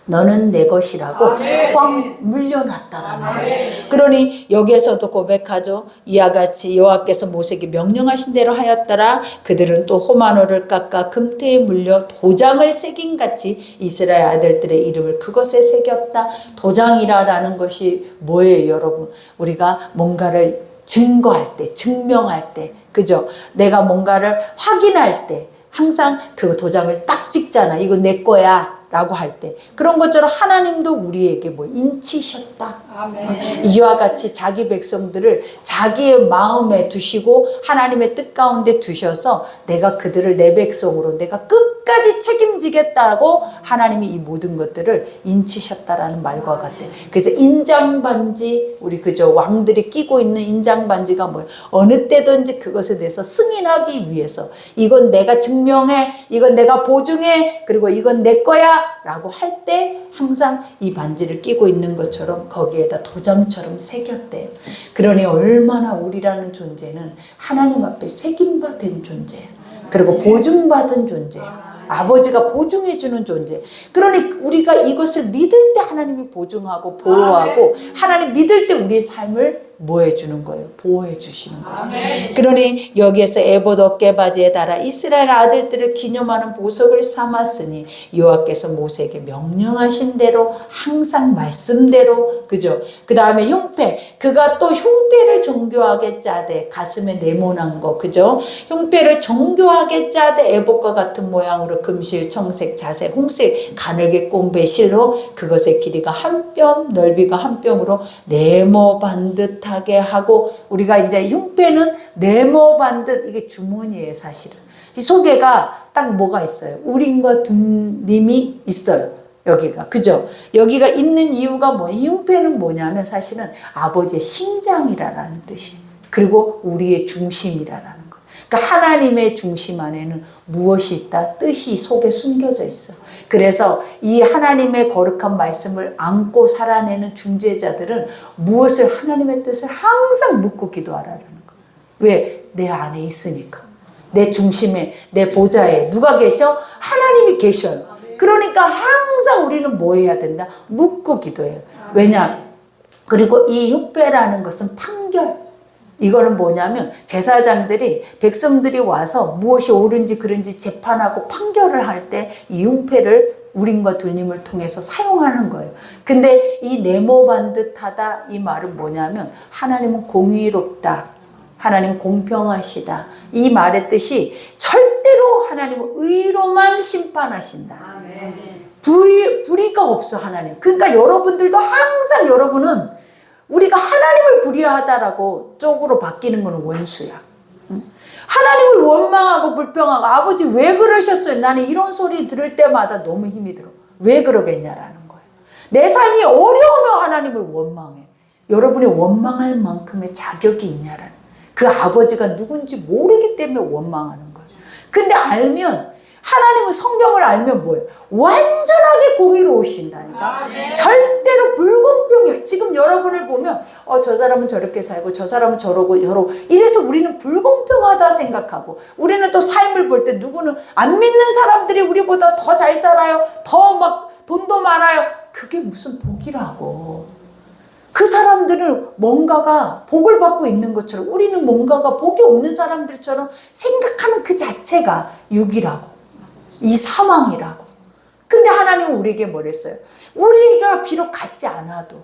너는 내 것이라고 꽉 물려놨다라는 거예요. 그러니 여기에서도 고백하죠. 이와 같이 여호와께서 모세에게 명령하신 대로 하였더라. 그들은 또 호마노를 깎아 금태에 물려 도장을 새긴 같이 이스라엘 아들들의 이름을 그것에 새겼다. 도장이라는 것이 뭐예요, 여러분? 우리가 뭔가를 증거할 때, 증명할 때, 그죠? 내가 뭔가를 확인할 때 항상 그 도장을 딱 찍잖아. 이거 내 거야 라고 할 때 그런 것처럼 하나님도 우리에게 뭐 인치셨다. 아멘. 이와 같이 자기 백성들을 자기의 마음에 두시고 하나님의 뜻 가운데 두셔서 내가 그들을 내 백성으로 내가 끝까지 책임지겠다고 하나님이 이 모든 것들을 인치셨다라는 말과 같아. 그래서 인장반지, 우리 그저 왕들이 끼고 있는 인장반지가 뭐예요? 어느 때든지 그것에 대해서 승인하기 위해서 이건 내가 증명해, 이건 내가 보증해, 그리고 이건 내 거야 라고 할 때 항상 이 반지를 끼고 있는 것처럼 거기에다 도장처럼 새겼대요. 그러니 얼마나 우리라는 존재는 하나님 앞에 새김받은 존재예요. 그리고 보증받은 존재예요. 아버지가 보증해주는 존재. 그러니 우리가 이것을 믿을 때 하나님이 보증하고 보호하고 하나님 믿을 때 우리의 삶을 뭐 해주는 거예요? 보호해 주시는 거예요. 그러니 여기에서 에봇 어깨바지에 달아 이스라엘 아들들을 기념하는 보석을 삼았으니 여호와께서 모세에게 명령하신 대로 항상 말씀대로, 그죠? 그 다음에 흉패, 그가 또 흉패를 정교하게 짜되 가슴에 네모난 거, 그죠? 흉패를 정교하게 짜되 에봇과 같은 모양으로 금실, 청색, 자색, 홍색, 가늘게 꼰배 실로 그것의 길이가 한 뼘, 넓이가 한 뼘으로 네모 반듯 하게 하고, 우리가 이제 흉패는 네모 반듯, 이게 주머니예요. 사실은 이 속에가 딱 뭐가 있어요? 우림과 둔림이 있어요. 여기가, 그죠? 여기가 있는 이유가 뭐, 이 흉패는 뭐냐면 사실은 아버지의 심장이라는 뜻이에요. 그리고 우리의 중심이라는 거. 그러니까 하나님의 중심 안에는 무엇이 있다? 뜻이 속에 숨겨져 있어. 그래서 이 하나님의 거룩한 말씀을 안고 살아내는 중재자들은 무엇을, 하나님의 뜻을 항상 묻고 기도하라는 거. 왜? 내 안에 있으니까. 내 중심에, 내 보좌에 누가 계셔? 하나님이 계셔요. 그러니까 항상 우리는 뭐 해야 된다? 묻고 기도해요. 왜냐? 그리고 이 흉패라는 것은 판결. 이거는 뭐냐면 제사장들이, 백성들이 와서 무엇이 옳은지 그른지 재판하고 판결을 할 때 이 흉패를 우림과 둘림을 통해서 사용하는 거예요. 근데 이 네모 반듯하다 이 말은 뭐냐면 하나님은 공의롭다, 하나님 공평하시다, 이 말의 뜻이 절대로 하나님은 의로만 심판하신다. 불의가 없어 하나님. 그러니까 여러분들도 항상 여러분은 우리가 하나님을 불의하다라고 쪽으로 바뀌는 것은 원수야. 하나님을 원망하고 불평하고 아버지 왜 그러셨어요? 나는 이런 소리 들을 때마다 너무 힘이 들어. 왜 그러겠냐라는 거예요. 내 삶이 어려우면 하나님을 원망해. 여러분이 원망할 만큼의 자격이 있냐라는, 그 아버지가 누군지 모르기 때문에 원망하는 거예요. 근데 알면, 하나님은 성경을 알면 뭐예요? 완전하게 공의로우신다니까. 절대로 불공평해요. 지금 여러분을 보면 저 사람은 저렇게 살고 저 사람은 저러고 저러고 이래서 우리는 불공평하다 생각하고, 우리는 또 삶을 볼 때 누구는 안 믿는 사람들이 우리보다 더 잘 살아요. 더 막 돈도 많아요. 그게 무슨 복이라고. 그 사람들은 뭔가가 복을 받고 있는 것처럼 우리는 뭔가가 복이 없는 사람들처럼 생각하는 그 자체가 육이라고. 이 사망이라고. 근데 하나님은 우리에게 뭐랬어요? 우리가 비록 갖지 않아도,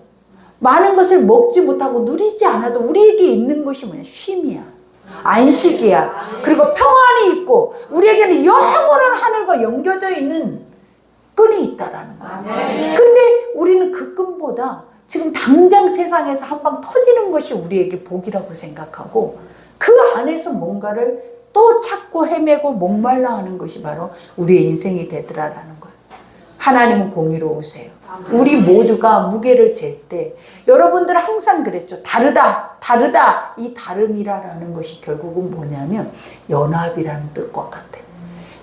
많은 것을 먹지 못하고 누리지 않아도 우리에게 있는 것이 뭐냐? 쉼이야. 안식이야. 그리고 평안이 있고 우리에게는 영원한 하늘과 연결져 있는 끈이 있다라는 거야. 근데 우리는 그 끈보다 지금 당장 세상에서 한 방 터지는 것이 우리에게 복이라고 생각하고 그 안에서 뭔가를 또 찾고 헤매고 목말라 하는 것이 바로 우리의 인생이 되더라라는 거예요. 하나님은 공의로우세요. 우리 모두가 무게를 잴 때, 여러분들은 항상 그랬죠. 다르다. 다르다. 이 다름이라는 것이 결국은 뭐냐면 연합이라는 뜻과 같아.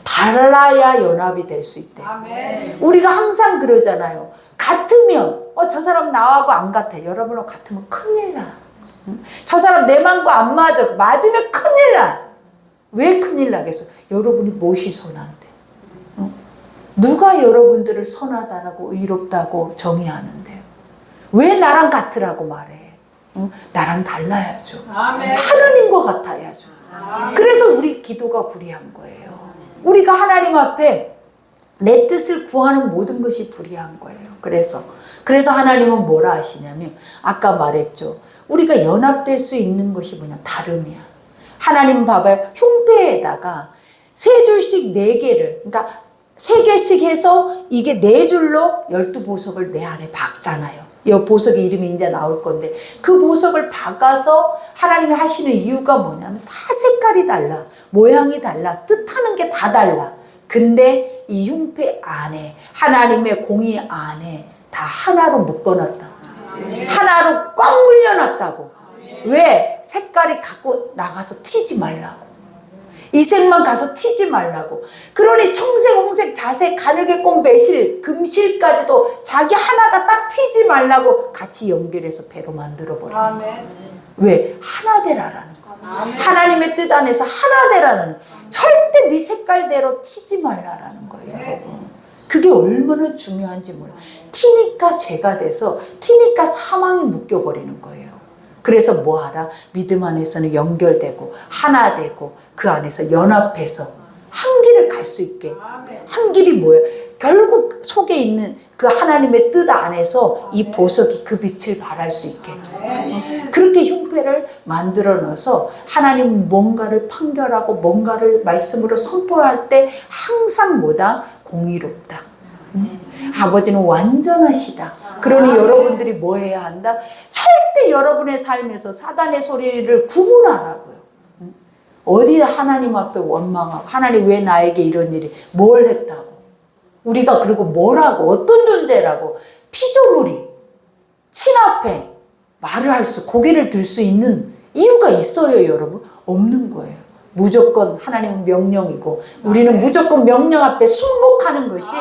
달라야 연합이 될 수 있대. 아멘. 우리가 항상 그러잖아요. 같으면 저 사람 나하고 안 같아. 여러분하고 같으면 큰일 나. 저 사람 내 맘과 안 맞아. 맞으면 큰일 나. 왜 큰일 나겠어? 여러분이 무엇이 선한데? 누가 여러분들을 선하다고 의롭다고 정의하는데요? 왜 나랑 같으라고 말해? 나랑 달라야죠. 아멘. 하나님과 같아야죠. 그래서 우리 기도가 불이한 거예요. 우리가 하나님 앞에 내 뜻을 구하는 모든 것이 불이한 거예요. 그래서 하나님은 뭐라 하시냐면 아까 말했죠. 우리가 연합될 수 있는 것이 뭐냐? 다름이야. 하나님 봐봐요. 흉배에다가 3줄씩 4개를, 그러니까 3개씩 해서 이게 4줄로 12보석을 내 안에 박잖아요. 이 보석의 이름이 이제 나올 건데 그 보석을 박아서 하나님이 하시는 이유가 뭐냐면 다 색깔이 달라. 모양이 달라. 뜻하는 게 다 달라. 근데 이 흉패 안에 하나님의 공의 안에 다 하나로 묶어놨다. 하나로 꽉 물려놨다고. 왜? 색깔이 갖고 나가서 튀지 말라고. 이 색만 가서 튀지 말라고. 그러니 청색, 홍색, 자색, 가늘게 꼰 매실, 금실까지도 자기 하나가 딱 튀지 말라고 같이 연결해서 배로 만들어버려. 아멘. 왜? 하나 되라라는 거. 아멘. 하나님의 뜻 안에서 하나 되라는, 절대 네 색깔대로 튀지 말라라는 거예요, 여러분. 그게 얼마나 중요한지 몰라. 튀니까 죄가 돼서, 튀니까 사망이 묶여버리는 거예요. 그래서 뭐하라? 믿음 안에서는 연결되고 하나 되고 그 안에서 연합해서 한 길을 갈 수 있게. 한 길이 뭐예요? 결국 속에 있는 그 하나님의 뜻 안에서 이 보석이 그 빛을 발할 수 있게. 그렇게 흉패를 만들어 넣어서 하나님 뭔가를 판결하고 뭔가를 말씀으로 선포할 때 항상 뭐다? 공의롭다. 아버지는 완전하시다. 그러니 여러분들이 뭐 해야 한다? 절대 여러분의 삶에서 사단의 소리를 구분하라고요. 어디 하나님 앞에 원망하고 하나님 왜 나에게 이런 일이 뭘 했다고 우리가 그리고 뭐라고 어떤 존재라고 피조물이 친앞에 말을 할 수 고개를 들 수 있는 이유가 있어요 여러분? 없는 거예요. 무조건 하나님은 명령이고 우리는 무조건 명령 앞에 순복하는 것이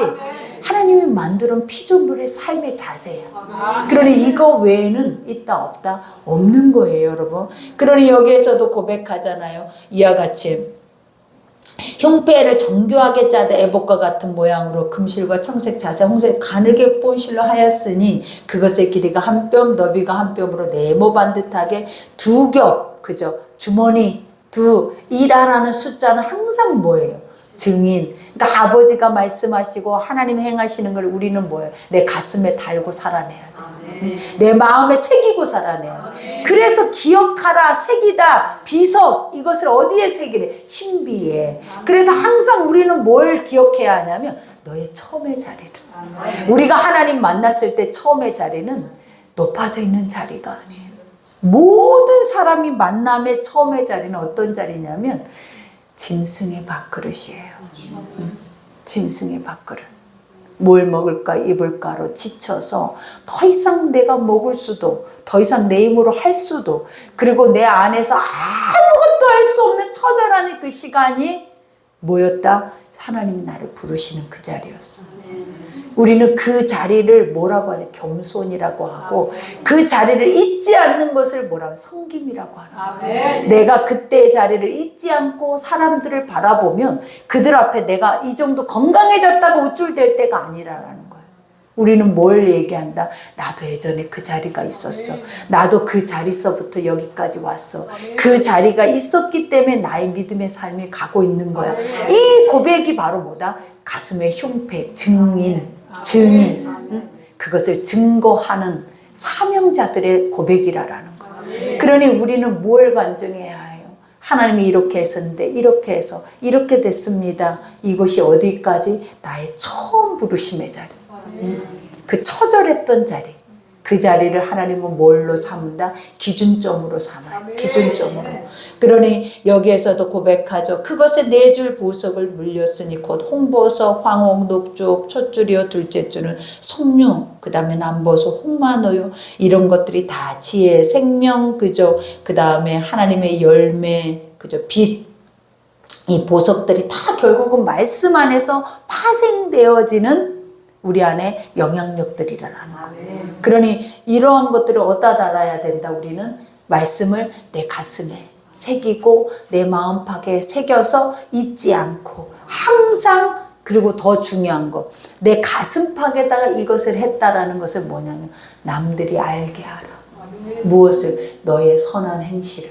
하나님이 만든 피조물의 삶의 자세야. 그러니 이거 외에는 있다 없다 없는 거예요 여러분. 그러니 여기에서도 고백하잖아요. 이와 같이 흉패를 정교하게 짜되 애복과 같은 모양으로 금실과 청색 자색 홍색 가늘게 본실로 하였으니 그것의 길이가 한 뼘 너비가 한 뼘으로 네모 반듯하게 2겹 그죠? 주머니 이라라는 숫자는 항상 뭐예요? 증인. 그러니까 아버지가 말씀하시고 하나님 행하시는 걸 우리는 뭐예요? 내 가슴에 달고 살아내야 돼. 내 마음에 새기고 살아내야 돼. 그래서 기억하라, 새기다, 비석 이것을 어디에 새기래? 신비에. 그래서 항상 우리는 뭘 기억해야 하냐면 너의 처음의 자리를. 우리가 하나님 만났을 때 처음의 자리는 높아져 있는 자리가 아니에요. 모든 사람이 만남의 처음의 자리는 어떤 자리냐면 짐승의 밥그릇이에요. 짐승의 밥그릇. 뭘 먹을까 입을까로 지쳐서 더 이상 내가 먹을 수도 더 이상 내 힘으로 할 수도 그리고 내 안에서 아무것도 할 수 없는 처절한 그 시간이 뭐였다? 하나님이 나를 부르시는 그 자리였어. 우리는 그 자리를 뭐라고 하냐? 겸손이라고 하고 그 자리를 잊지 않는 것을 뭐라고? 섬김이라고 하는 거예요. 내가 그때의 자리를 잊지 않고 사람들을 바라보면 그들 앞에 내가 이 정도 건강해졌다고 우쭐댈 때가 아니라는 거예요. 우리는 뭘 얘기한다? 나도 예전에 그 자리가 있었어. 나도 그 자리서부터 여기까지 왔어. 그 자리가 있었기 때문에 나의 믿음의 삶이 가고 있는 거야. 이 고백이 바로 뭐다? 가슴의 흉패, 증인. 그것을 증거하는 사명자들의 고백이라는 거예요. 그러니 우리는 뭘 간증해야 해요? 하나님이 이렇게 했었는데 이렇게 해서 이렇게 됐습니다. 이것이 어디까지? 나의 처음 부르심의 자리. 그 처절했던 자리. 그 자리를 하나님은 뭘로 삼는다? 기준점으로 삼아요. 기준점으로. 그러니 여기에서도 고백하죠. 그것에 네 줄 보석을 물렸으니 곧 홍보석, 황옥, 녹죽, 첫줄이요, 둘째 줄은 성령, 그 다음에 남보석, 홍마노요. 이런 것들이 다 지혜, 생명, 그죠. 그 다음에 하나님의 열매, 그죠. 빛. 이 보석들이 다 결국은 말씀 안에서 파생되어지는 우리 안에 영향력들이라는 거예요. 그러니 이러한 것들을 어디다 달아야 된다. 우리는 말씀을 내 가슴에 새기고 내 마음팍에 새겨서 잊지 않고 항상, 그리고 더 중요한 거, 내 가슴팍에다가 이것을 했다라는 것을 뭐냐면 남들이 알게 하라. 무엇을? 너의 선한 행실을.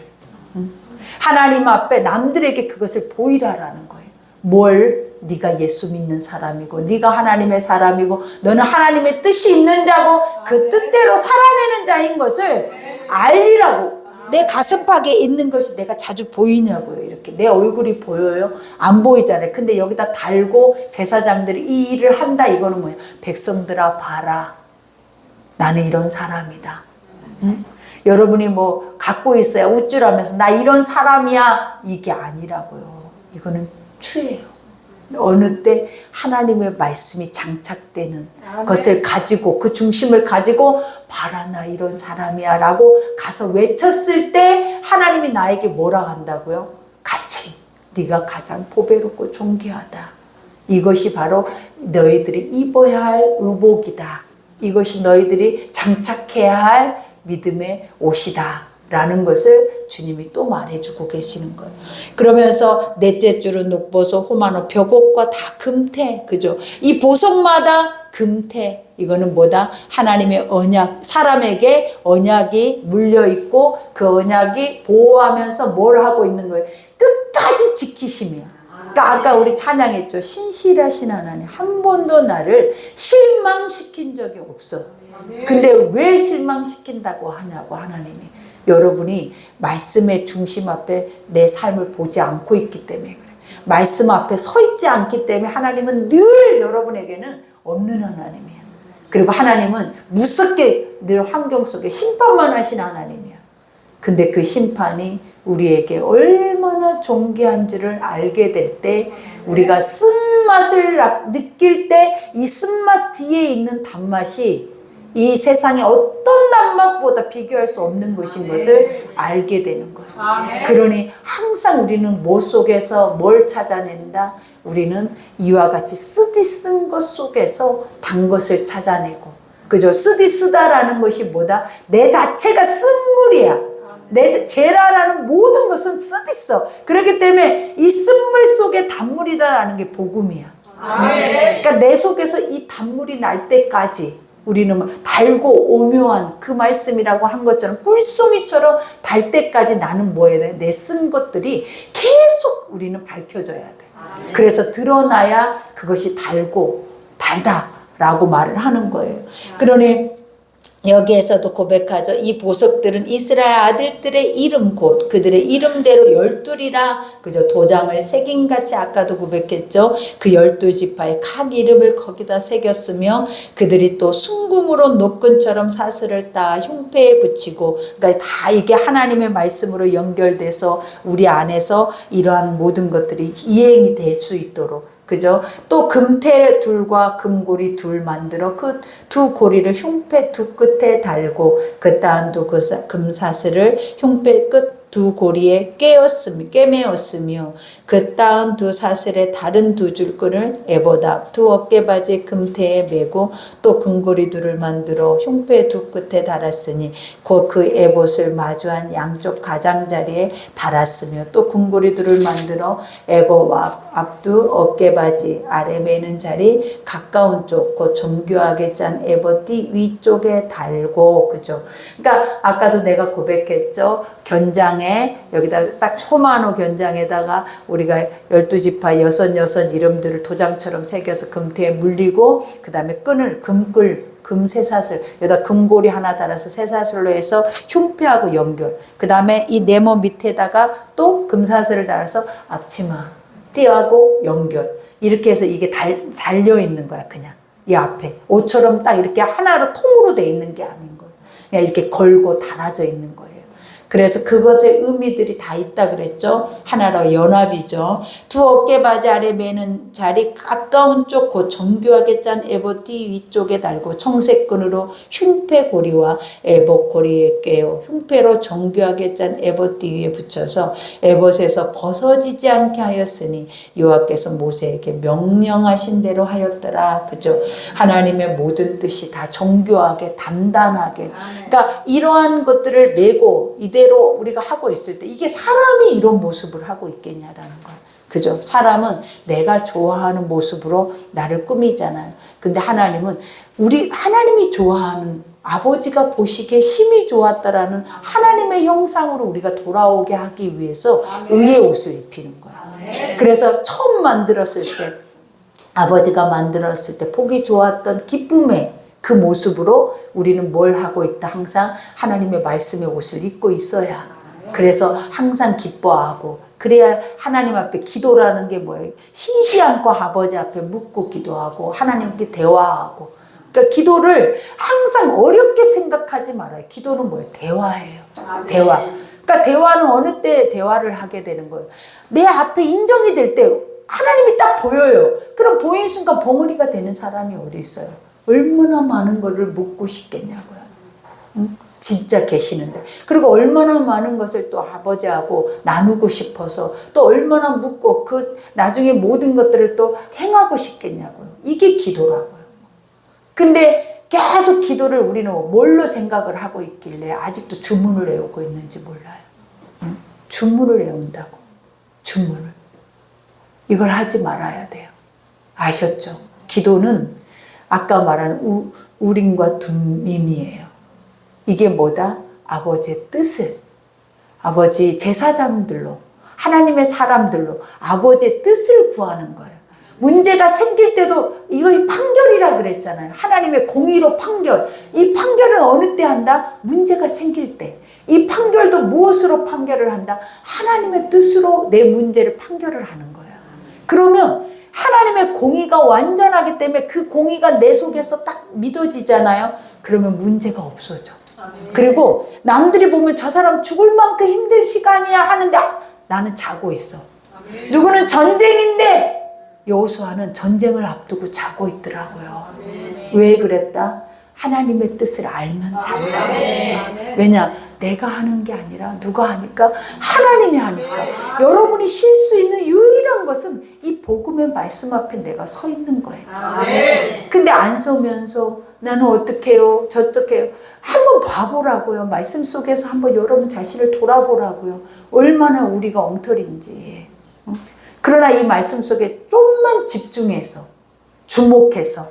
하나님 앞에 남들에게 그것을 보이라라는 거예요. 뭘? 네가 예수 믿는 사람이고 네가 하나님의 사람이고 너는 하나님의 뜻이 있는 자고 그 뜻대로 살아내는 자인 것을 알리라고. 내 가슴팍에 있는 것이 내가 자주 보이냐고요. 이렇게 내 얼굴이 보여요? 안 보이잖아요. 근데 여기다 달고 제사장들이 이 일을 한다. 이거는 뭐예요? 백성들아 봐라, 나는 이런 사람이다. 응? 여러분이 뭐 갖고 있어야 우쭐하면서 나 이런 사람이야, 이게 아니라고요. 이거는 추예요. 어느 때 하나님의 말씀이 장착되는 것을 가지고, 그 중심을 가지고 봐라, 나 이런 사람이야 라고 가서 외쳤을 때 하나님이 나에게 뭐라 한다고요? 같이 네가 가장 보배롭고 존귀하다. 이것이 바로 너희들이 입어야 할 의복이다. 이것이 너희들이 장착해야 할 믿음의 옷이다 라는 것을 주님이 또 말해주고 계시는 거예요. 그러면서 넷째 줄은 녹보석, 호마노, 벽옥과 다 금태, 그죠? 이 보석마다 금태, 이거는 뭐다? 하나님의 언약, 사람에게 언약이 물려있고 그 언약이 보호하면서 뭘 하고 있는 거예요? 끝까지 지키심이야. 그러니까 아까 우리 찬양했죠. 신실하신 하나님, 한 번도 나를 실망시킨 적이 없어. 근데 왜 실망시킨다고 하냐고, 하나님이. 여러분이 말씀의 중심 앞에 내 삶을 보지 않고 있기 때문에 그래. 말씀 앞에 서 있지 않기 때문에 하나님은 늘 여러분에게는 없는 하나님이야. 그리고 하나님은 무섭게 늘 환경 속에 심판만 하신 하나님이야. 근데 그 심판이 우리에게 얼마나 존귀한 줄을 알게 될 때, 우리가 쓴맛을 느낄 때 이 쓴맛 뒤에 있는 단맛이 이 세상의 어떤 단맛보다 비교할 수 없는 것인 것을 알게 되는 거예요. 그러니 항상 우리는 뭐 속에서 뭘 찾아낸다? 우리는 이와 같이 쓰디 쓴 것 속에서 단 것을 찾아내고, 그죠? 쓰디 쓰다라는 것이 뭐다? 내 자체가 쓴 물이야. 내 제라라는 모든 것은 쓰디 써. 그렇기 때문에 이 쓴물 속에 단물이다라는 게 복음이야. 그러니까 내 속에서 이 단물이 날 때까지 우리는 달고 오묘한 그 말씀이라고 한 것처럼 꿀송이처럼 달 때까지 나는 뭐 해야 돼? 내 쓴 것들이 계속 우리는 밝혀져야 돼. 그래서 드러나야 그것이 달고 달다라고 말을 하는 거예요. 그러니 여기에서도 고백하죠. 이 보석들은 이스라엘 아들들의 이름 곧 그들의 이름대로 12이라, 그저 도장을 새긴 같이 아까도 고백했죠. 그 12지파의 각 이름을 거기다 새겼으며 그들이 또 순금으로 노끈처럼 사슬을 따 흉패에 붙이고, 그러니까 다 이게 하나님의 말씀으로 연결돼서 우리 안에서 이러한 모든 것들이 이행이 될 수 있도록, 그죠? 또 금태 둘과 금고리 둘 만들어 그 두 고리를 흉패 두 끝에 달고 그 따은 두 금사슬을 흉패 끝 두 고리에 꿰매었으며 그 따은 두 사슬의 다른 두 줄끈을 에보다 두 어깨바지 금태에 메고 또 금고리 둘을 만들어 흉패 두 끝에 달았으니 곧 그 에봇을 마주한 양쪽 가장자리에 달았으며 또 금고리 둘을 만들어 에봇 앞두 어깨바지 아래 매는 자리 가까운 쪽 곧 정교하게 짠 에봇이 위쪽에 달고, 그죠? 그러니까 아까도 내가 고백했죠. 견장에 여기다 딱 호마노 견장에다가 우리가 12지파 여섯 이름들을 도장처럼 새겨서 금태에 물리고, 그 다음에 끈을 금 쇠사슬, 여기다 금고리 하나 달아서 쇠사슬로 해서 흉패하고 연결, 그 다음에 이 네모 밑에다가 또 금사슬을 달아서 앞치마 띠하고 연결, 이렇게 해서 이게 달려 있는 거야. 그냥 이 앞에 옷처럼 딱 이렇게 하나로 통으로 돼 있는 게 아닌 거예요. 그냥 이렇게 걸고 달아져 있는 거예요. 그래서 그것의 의미들이 다 있다 그랬죠. 하나로 연합이죠. 두 어깨바지 아래 매는 자리 가까운 쪽 곧 정교하게 짠 에봇띠 위쪽에 달고 청색끈으로 흉패고리와 에봇고리에 꿰어 흉패로 정교하게 짠 에봇띠 위에 붙여서 에봇에서 벗어지지 않게 하였으니 여호와께서 모세에게 명령하신 대로 하였더라. 그죠? 하나님의 모든 뜻이 다 정교하게 단단하게, 그러니까 이러한 것들을 메고 이대로 우리가 하고 있을 때 이게 사람이 이런 모습을 하고 있겠냐라는 거예요. 그죠? 사람은 내가 좋아하는 모습으로 나를 꾸미잖아요. 근데 하나님은 하나님이 좋아하는, 아버지가 보시기에 심히 좋았다라는 하나님의 형상으로 우리가 돌아오게 하기 위해서 의의 옷을 입히는 거예요. 그래서 처음 만들었을 때, 아버지가 만들었을 때 보기 좋았던 기쁨의 그 모습으로 우리는 뭘 하고 있다? 항상 하나님의 말씀의 옷을 입고 있어야. 그래서 항상 기뻐하고, 그래야 하나님 앞에 기도라는 게 뭐예요? 쉬지 않고 아버지 앞에 묻고 기도하고 하나님께 대화하고. 그러니까 기도를 항상 어렵게 생각하지 말아요. 기도는 뭐예요? 대화예요. 대화. 그러니까 대화는 어느 때 대화를 하게 되는 거예요? 내 앞에 인정이 될 때 하나님이 딱 보여요. 그럼 보이는 순간 봉헌이가 되는 사람이 어디 있어요? 얼마나 많은 거를 묻고 싶겠냐고요. 응? 진짜 계시는데. 그리고 얼마나 많은 것을 또 아버지하고 나누고 싶어서 또 얼마나 묻고 그 나중에 모든 것들을 또 행하고 싶겠냐고요. 이게 기도라고요. 근데 계속 기도를 우리는 뭘로 생각을 하고 있길래 아직도 주문을 외우고 있는지 몰라요. 응? 주문을 외운다고. 주문을. 이걸 하지 말아야 돼요. 아셨죠? 기도는 아까 말한 우림과 둠밈이에요. 이게 뭐다? 아버지의 뜻을, 아버지 제사장들로, 하나님의 사람들로 아버지의 뜻을 구하는 거예요. 문제가 생길 때도 이거 판결이라 그랬잖아요. 하나님의 공의로 판결. 이 판결은 어느 때 한다? 문제가 생길 때. 이 판결도 무엇으로 판결을 한다? 하나님의 뜻으로 내 문제를 판결을 하는 거예요. 그러면 하나님의 공의가 완전하기 때문에 그 공의가 내 속에서 딱 믿어지잖아요. 그러면 문제가 없어져. 그리고 남들이 보면 저 사람 죽을 만큼 힘든 시간이야 하는데 나는 자고 있어. 누구는 전쟁인데 여호수아는 전쟁을 앞두고 자고 있더라고요. 왜 그랬다? 하나님의 뜻을 알면 잔다고. 왜냐? 내가 하는 게 아니라 누가 하니까? 하나님이 하니까. 여러분이 쉴 수 있는 유일한 것은 이 복음의 말씀 앞에 내가 서 있는 거예요. 근데 안 서면서 나는 어떻게 해요? 저떻게 해요? 한번 봐보라고요. 말씀 속에서 한번 여러분 자신을 돌아보라고요. 얼마나 우리가 엉터리인지. 그러나 이 말씀 속에 좀만 집중해서, 주목해서,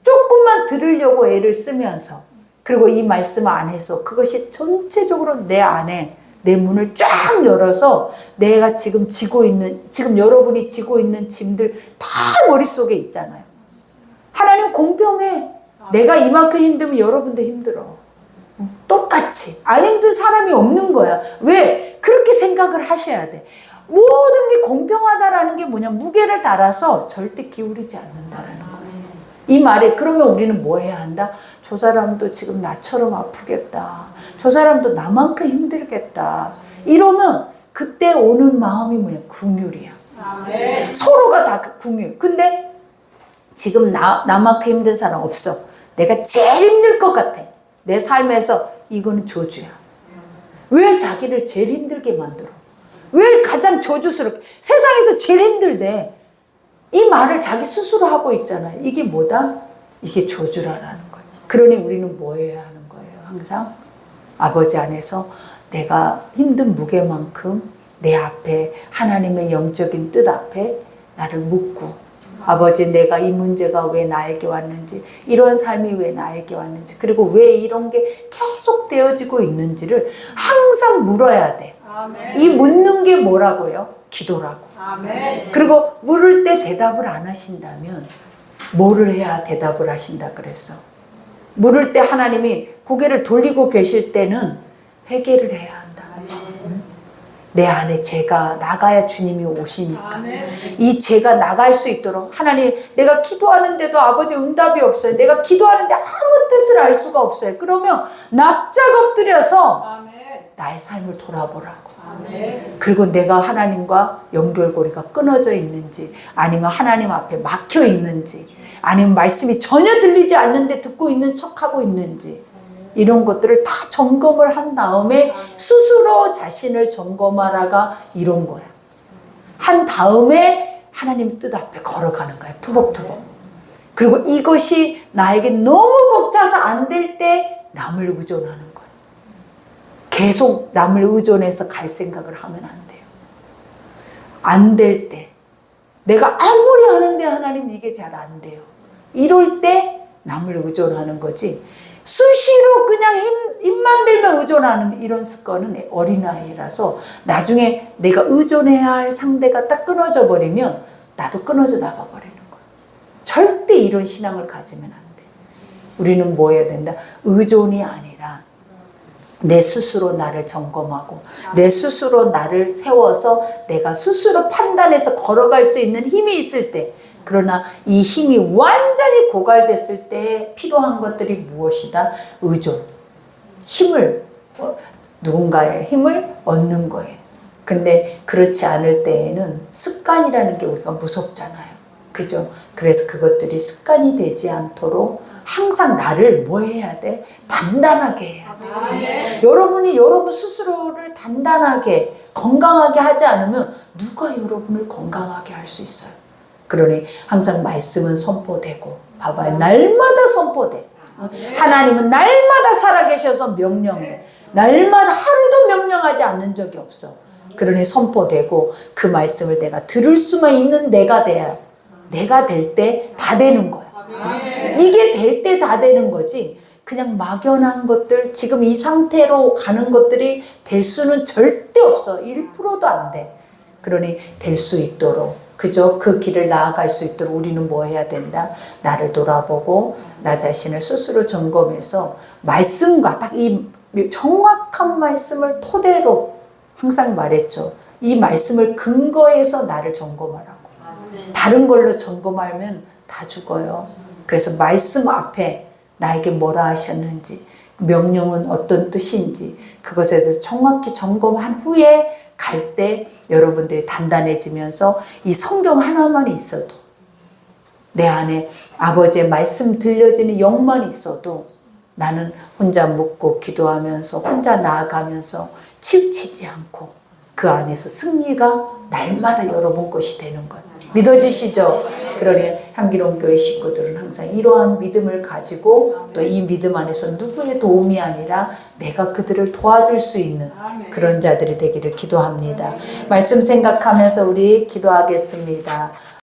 조금만 들으려고 애를 쓰면서, 그리고 이 말씀 안에서 그것이 전체적으로 내 안에 내 문을 쫙 열어서 내가 지금 여러분이 지고 있는 짐들 다 머릿속에 있잖아요. 하나님 공평해. 내가 이만큼 힘들면 여러분도 힘들어. 똑같이. 안 힘든 사람이 없는 거야. 왜? 그렇게 생각을 하셔야 돼. 모든 게 공평하다라는 게 뭐냐? 무게를 달아서 절대 기울이지 않는다라는 거예요. 이 말에 그러면 우리는 뭐 해야 한다? 저 사람도 지금 나처럼 아프겠다. 저 사람도 나만큼 힘들겠다. 이러면 그때 오는 마음이 뭐야? 긍휼이야. 서로가 다 긍휼. 근데 지금 나만큼 힘든 사람 없어. 내가 제일 힘들 것 같아. 내 삶에서 이거는 저주야. 왜 자기를 제일 힘들게 만들어? 왜 가장 저주스럽게? 세상에서 제일 힘들대. 이 말을 자기 스스로 하고 있잖아요. 이게 뭐다? 이게 저주라는 거예요. 그러니 우리는 뭐 해야 하는 거예요? 항상 아버지 안에서 내가 힘든 무게만큼 내 앞에 하나님의 영적인 뜻 앞에 나를 묻고, 아버지 내가 이 문제가 왜 나에게 왔는지, 이런 삶이 왜 나에게 왔는지, 그리고 왜 이런 게 계속 되어지고 있는지를 항상 물어야 돼. 이 묻는 게 뭐라고요? 기도라고. 그리고 물을 때 대답을 안 하신다면 뭐를 해야 대답을 하신다 그랬어? 물을 때 하나님이 고개를 돌리고 계실 때는 회개를 해야 한다. 내 안에 죄가 나가야 주님이 오시니까. 이 죄가 나갈 수 있도록 하나님, 내가 기도하는데도 아버지 응답이 없어요. 내가 기도하는데 아무 뜻을 알 수가 없어요. 그러면 납작 엎드려서 나의 삶을 돌아보라고. 그리고 내가 하나님과 연결고리가 끊어져 있는지, 아니면 하나님 앞에 막혀 있는지, 아니면 말씀이 전혀 들리지 않는데 듣고 있는 척하고 있는지, 이런 것들을 다 점검을 한 다음에 스스로 자신을 점검하라가 이런 거야. 한 다음에 하나님 뜻 앞에 걸어가는 거야. 투벅투벅. 그리고 이것이 나에게 너무 벅차서 안 될 때 남을 의존하는 거야. 계속 남을 의존해서 갈 생각을 하면 안 돼요. 안 될 때, 내가 아무리 하는데 하나님 이게 잘 안 돼요. 이럴 때 남을 의존하는 거지. 수시로 그냥 힘만 들면 의존하는 이런 습관은 어린아이라서 나중에 내가 의존해야 할 상대가 딱 끊어져 버리면 나도 끊어져 나가버리는 거예요. 절대 이런 신앙을 가지면 안 돼. 우리는 뭐 해야 된다? 의존이 아니라 내 스스로 나를 점검하고 내 스스로 나를 세워서 내가 스스로 판단해서 걸어갈 수 있는 힘이 있을 때, 그러나 이 힘이 완전히 고갈됐을 때 필요한 것들이 무엇이다? 의존. 힘을, 누군가의 힘을 얻는 거예요. 근데 그렇지 않을 때에는 습관이라는 게 우리가 무섭잖아요. 그죠? 그래서 그것들이 습관이 되지 않도록 항상 나를 뭐 해야 돼? 단단하게 해야 돼. 여러분이 여러분 스스로를 단단하게, 건강하게 하지 않으면 누가 여러분을 건강하게 할 수 있어요? 그러니 항상 말씀은 선포되고, 봐봐요. 날마다 선포돼. 하나님은 날마다 살아계셔서 명령해. 날마다 하루도 명령하지 않는 적이 없어. 그러니 선포되고 그 말씀을 내가 들을 수만 있는 내가 돼야, 내가 될 때 다 되는 거야. 이게 될 때 다 되는 거지. 그냥 막연한 것들, 지금 이 상태로 가는 것들이 될 수는 절대 없어. 1%도 안 돼. 그러니 될 수 있도록, 그저 그 길을 나아갈 수 있도록 우리는 뭐 해야 된다? 나를 돌아보고 나 자신을 스스로 점검해서 말씀과 딱 이 정확한 말씀을 토대로 항상 말했죠. 이 말씀을 근거해서 나를 점검하라고. 다른 걸로 점검하면 다 죽어요. 그래서 말씀 앞에 나에게 뭐라 하셨는지, 명령은 어떤 뜻인지 그것에 대해서 정확히 점검한 후에 갈 때 여러분들이 단단해지면서 이 성경 하나만 있어도, 내 안에 아버지의 말씀 들려지는 영만 있어도 나는 혼자 묻고 기도하면서 혼자 나아가면서 치우치지 않고 그 안에서 승리가 날마다 여러분 것이 되는 것. 믿어지시죠? 그러니 향기로운 교회 식구들은 항상 이러한 믿음을 가지고 또 이 믿음 안에서 누구의 도움이 아니라 내가 그들을 도와줄 수 있는 그런 자들이 되기를 기도합니다. 말씀 생각하면서 우리 기도하겠습니다.